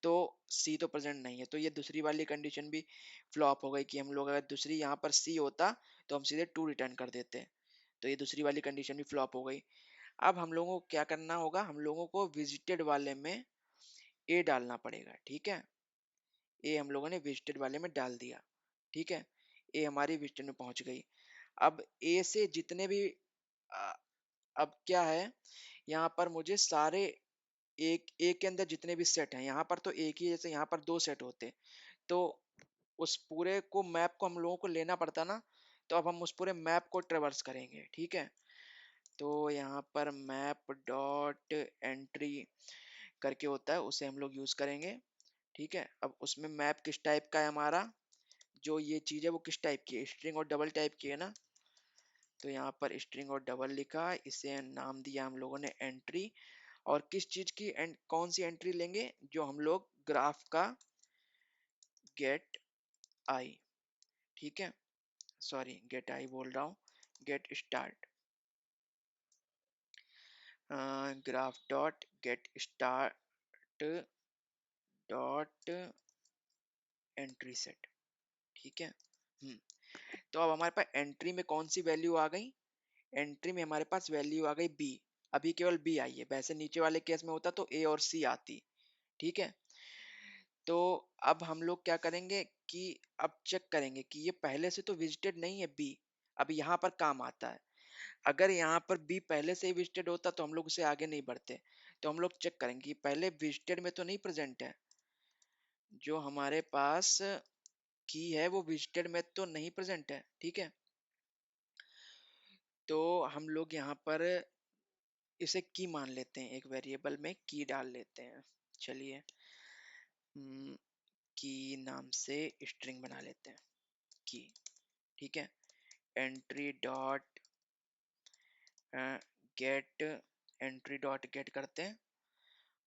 तो सी तो प्रेजेंट नहीं है। तो ये दूसरी वाली कंडीशन भी फ्लॉप हो गई कि हम लोग अगर दूसरी यहाँ पर सी होता तो हम सीधे 2 रिटर्न कर देते। तो ये दूसरी वाली कंडीशन भी फ्लॉप हो गई। अब हम लोगों को क्या करना होगा, हम लोगों को विजिटेड वाले में ए डालना पड़ेगा, ठीक है। ए हम लोगों ने विजिटेड वाले में डाल दिया, ठीक है, ए हमारी विजिटेड में पहुंच गई। अब ए से जितने भी अ, अब क्या है, यहाँ पर मुझे सारे एक के अंदर जितने भी सेट हैं, यहाँ पर तो एक ही, जैसे यहाँ पर दो सेट होते, तो उस पूरे को मैप को हम लोगों को लेना पड़ता ना। तो अब हम उस पूरे मैप को ट्रेवर्स करेंगे, ठीक है। तो यहाँ पर मैप डॉट एंट्री करके होता है, उसे हम लोग यूज करेंगे, ठीक है। अब उसमें मैप किस टाइप का है हमारा, जो ये चीज है वो किस टाइप की है, स्ट्रिंग और डबल टाइप की है ना। तो यहाँ पर स्ट्रिंग और डबल लिखा, इसे नाम दिया हम लोगों ने एंट्री। और किस चीज की एंड कौन सी एंट्री लेंगे, जो हम लोग ग्राफ का गेट आई, ठीक है, सॉरी गेट आई बोल रहा हूँ, get start, graph dot get start dot entry set, ठीक है। तो अब हमारे पास एंट्री में कौन सी वैल्यू आ गई, एंट्री में हमारे पास वैल्यू आ गई बी, अभी केवल बी आई है, वैसे नीचे वाले केस में होता तो ए और सी आती, ठीक है। तो अब हम लोग क्या करेंगे कि अब चेक करेंगे कि ये पहले से तो विजिटेड नहीं है बी, अब यहाँ पर काम आता है। अगर यहाँ पर बी पहले से ही विजिटेड होता तो हम लोग उसे आगे नहीं बढ़ते। तो हम लोग चेक करेंगे कि पहले विजिटेड में तो नहीं प्रेजेंट है, जो हमारे पास की है वो विजिटेड में तो नहीं प्रेजेंट है, ठीक है। तो हम लोग यहाँ पर इसे की मान लेते हैं, एक वेरिएबल में की डाल लेते हैं, चलिए की नाम से स्ट्रिंग बना लेते हैं की, ठीक है। Entry dot gate, entry dot gate करते हैं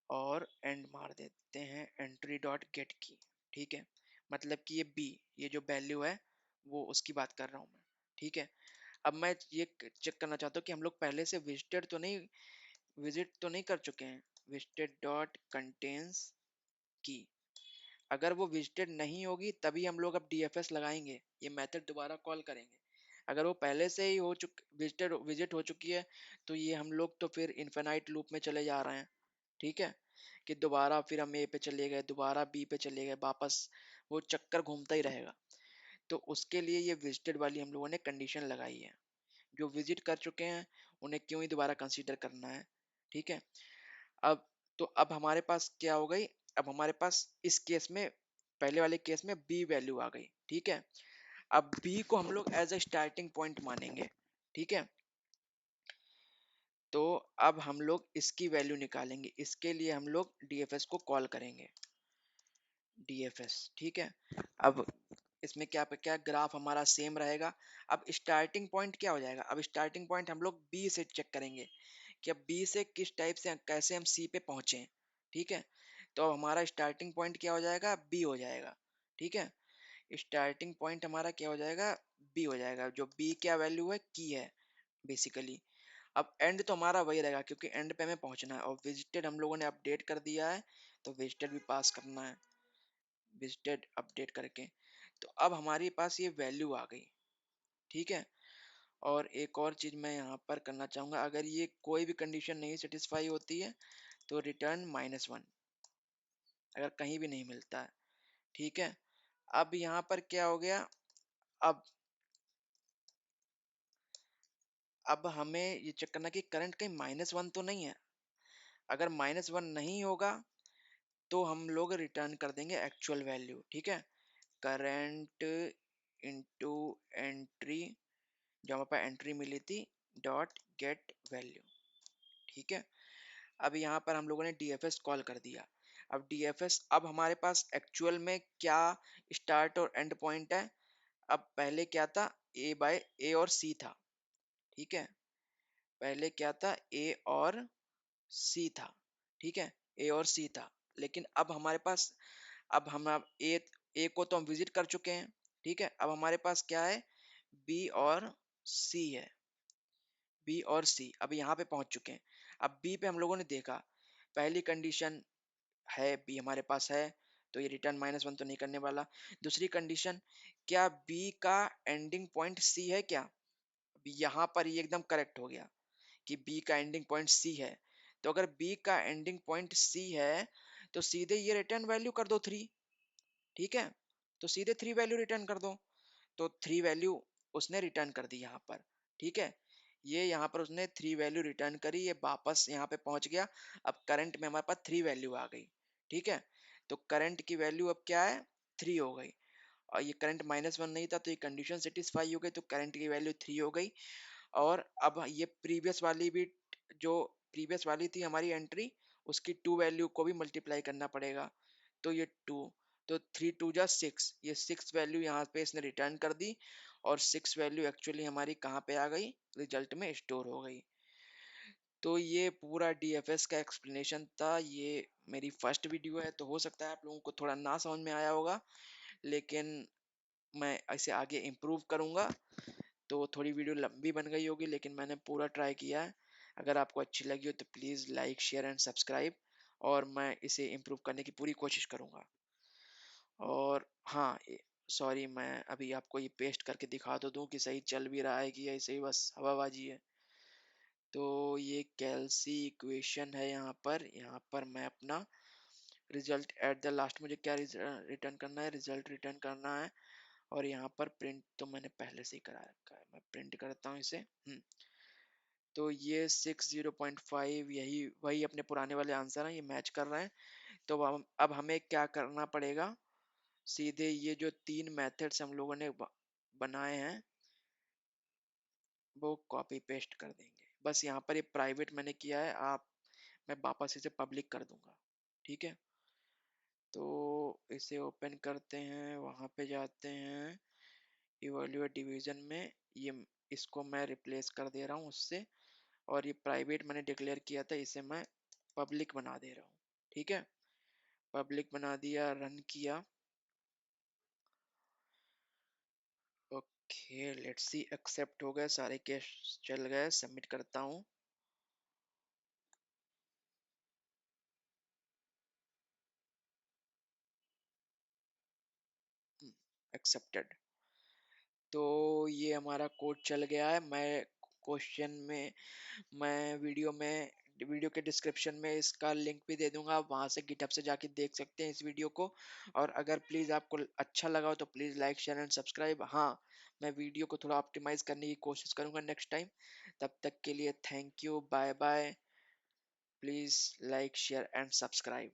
और एंड मार देते हैं एंट्री डॉट गेट की, ठीक है। मतलब कि ये बी, ये जो वैल्यू है वो उसकी बात कर रहा हूँ मैं, ठीक है। अब मैं ये चेक करना चाहता हूँ कि हम लोग पहले से विजिटेड तो नहीं, विजिट तो नहीं कर चुके हैं, विजिटेड डॉट कंटेन्स की, अगर वो विजिटेड नहीं होगी तभी हम लोग अब डीएफएस लगाएंगे, ये मेथड दोबारा कॉल करेंगे। अगर वो पहले से ही हो चुक विजिटेड विजिट हो चुकी है तो ये हम लोग तो फिर इन्फिनाइट लूप में चले जा रहे हैं, ठीक है, कि दोबारा फिर हम ए पे चले गए, दोबारा बी पे चले गए, वापस वो चक्कर घूमता ही रहेगा। तो उसके लिए ये विजिटेड वाली हम लोगों ने कंडीशन लगाई है, जो विजिट कर चुके हैं उन्हें क्यों ही दोबारा कंसीडर करना है, ठीक है। अब तो अब हमारे पास क्या हो गई, अब हमारे पास इस केस में, पहले वाले केस में बी वैल्यू आ गई, ठीक है। अब बी को हम लोग एज अ स्टार्टिंग पॉइंट मानेंगे, ठीक है। तो अब हम लोग इसकी वैल्यू निकालेंगे, इसके लिए हम लोग डीएफएस को कॉल करेंगे, डीएफएस, ठीक है। अब इसमें क्या क्या ग्राफ हमारा सेम रहेगा। अब स्टार्टिंग पॉइंट क्या हो जाएगा, अब स्टार्टिंग पॉइंट हम लोग बी से चेक करेंगे कि अब बी से किस टाइप से कैसे हम सी पे पहुंचे, ठीक है। तो अब हमारा स्टार्टिंग पॉइंट क्या हो जाएगा, बी हो जाएगा। ठीक है, स्टार्टिंग पॉइंट हमारा क्या हो जाएगा, बी हो जाएगा। जो बी क्या वैल्यू है, की है बेसिकली। अब एंड तो हमारा वही रहेगा क्योंकि एंड पे हमें पहुंचना है, और विजिटेड हम लोगों ने अपडेट कर दिया है तो विजिटेड भी पास करना है, विजिटेड अपडेट करके। तो अब हमारे पास ये वैल्यू आ गई। ठीक है, और एक और चीज मैं यहाँ पर करना चाहूंगा, अगर ये कोई भी कंडीशन नहीं सेटिस्फाई होती है तो रिटर्न -1, अगर कहीं भी नहीं मिलता है। ठीक है, अब यहाँ पर क्या हो गया, अब अब हमें ये चेक करना कि करंट कहीं -1 तो नहीं है। अगर -1 नहीं होगा तो हम लोग रिटर्न कर देंगे एक्चुअल वैल्यू। ठीक है, करंट इनटू एंट्री, जो हमारे पास एंट्री मिली थी, डॉट गेट वैल्यू। ठीक है, अब यहाँ पर हम लोगों ने डीएफएस कॉल कर दिया। अब डीएफएस, अब हमारे पास एक्चुअल में क्या स्टार्ट और एंड पॉइंट है। अब पहले क्या था, ए और सी था। ठीक है, पहले क्या था, ए और सी था। ठीक है, ए और सी था, लेकिन अब हमारे पास, अब ए को तो हम विजिट कर चुके हैं। ठीक है, अब हमारे पास क्या है, बी और सी है, बी और सी अब यहाँ पे पहुंच चुके हैं। अब बी पे हम लोगों ने देखा, पहली कंडीशन है, बी हमारे पास है, तो ये रिटर्न -1 तो नहीं करने वाला। दूसरी कंडीशन, क्या बी का एंडिंग पॉइंट सी है क्या। अब यहाँ पर ये एकदम करेक्ट हो गया कि बी का एंडिंग पॉइंट सी है। तो अगर बी का एंडिंग पॉइंट सी है तो सीधे ये रिटर्न वैल्यू कर दो 3। ठीक है, तो सीधे 3 वैल्यू रिटर्न कर दो। तो 3 वैल्यू उसने रिटर्न कर दी यहाँ पर। ठीक है, ये यहाँ पर उसने 3 वैल्यू रिटर्न करी, ये वापस यहाँ पे पहुंच गया। अब करंट में हमारे पास 3 वैल्यू आ गई। ठीक है, तो करंट की वैल्यू अब क्या है, 3 हो गई। और ये करंट -1 नहीं था तो ये कंडीशन सेटिस्फाई हो गई, तो करंट की वैल्यू 3 हो गई। और अब ये प्रीवियस वाली भी, जो प्रीवियस वाली थी हमारी एंट्री, उसकी 2 वैल्यू को भी मल्टीप्लाई करना पड़ेगा। तो ये 2, तो 3 2 जा 6, ये 6 वैल्यू यहाँ पे इसने रिटर्न कर दी। और 6 वैल्यू एक्चुअली हमारी कहाँ पे आ गई, रिजल्ट में स्टोर हो गई। तो ये पूरा डीएफएस का एक्सप्लेनेशन था। ये मेरी फर्स्ट वीडियो है तो हो सकता है आप लोगों को थोड़ा ना समझ में आया होगा, लेकिन मैं इसे आगे इम्प्रूव करूँगा। तो थोड़ी वीडियो लंबी बन गई होगी, लेकिन मैंने पूरा ट्राई किया है। अगर आपको अच्छी लगी हो तो please like share and subscribe, और मैं इसे इम्प्रूव करने की पूरी कोशिश करूँगा। और हाँ, सॉरी, मैं अभी आपको ये पेस्ट करके दिखा तो दूँ कि सही चल भी रहा है कि ऐसे ही बस हवाबाजी है। तो ये कैल्सी इक्वेशन है, यहाँ पर मैं अपना रिजल्ट एट द लास्ट, मुझे क्या रिटर्न करना है, रिजल्ट रिटर्न करना है। और यहाँ पर प्रिंट तो मैंने पहले से ही करा रखा है, मैं प्रिंट करता हूँ इसे। तो ये 6 0.5, यही वही अपने पुराने वाले आंसर हैं, ये मैच कर रहे हैं। तो अब हमें क्या करना पड़ेगा, सीधे ये जो 3 मेथड्स हम लोगों ने बनाए हैं वो कॉपी पेस्ट कर देंगे। बस यहाँ पर ये प्राइवेट मैंने किया है, आप, मैं वापस इसे पब्लिक कर दूंगा। ठीक है, तो इसे ओपन करते हैं, वहां पे जाते हैं इवैल्यूएट डिवीजन में, ये इसको मैं रिप्लेस कर दे रहा हूँ उससे। और ये प्राइवेट मैंने डिक्लेयर किया था, इसे मैं पब्लिक बना दे रहा हूँ। ठीक है, पब्लिक बना दिया, रन किया। ओके, लेट्स सी, एक्सेप्ट हो गए सारे केस, चल गए, सबमिट करता हूँ। एक्सेप्टेड। तो ये हमारा कोड चल गया है। मैं क्वेश्चन में, मैं वीडियो के डिस्क्रिप्शन में इसका लिंक भी दे दूंगा, आप वहां से गिटहब से जाके देख सकते हैं इस वीडियो को। और अगर प्लीज़ आपको अच्छा लगा हो तो please like share and subscribe. हाँ, मैं वीडियो को थोड़ा ऑप्टिमाइज करने की कोशिश करूंगा नेक्स्ट टाइम। तब तक के लिए thank you, bye bye, please like share and subscribe.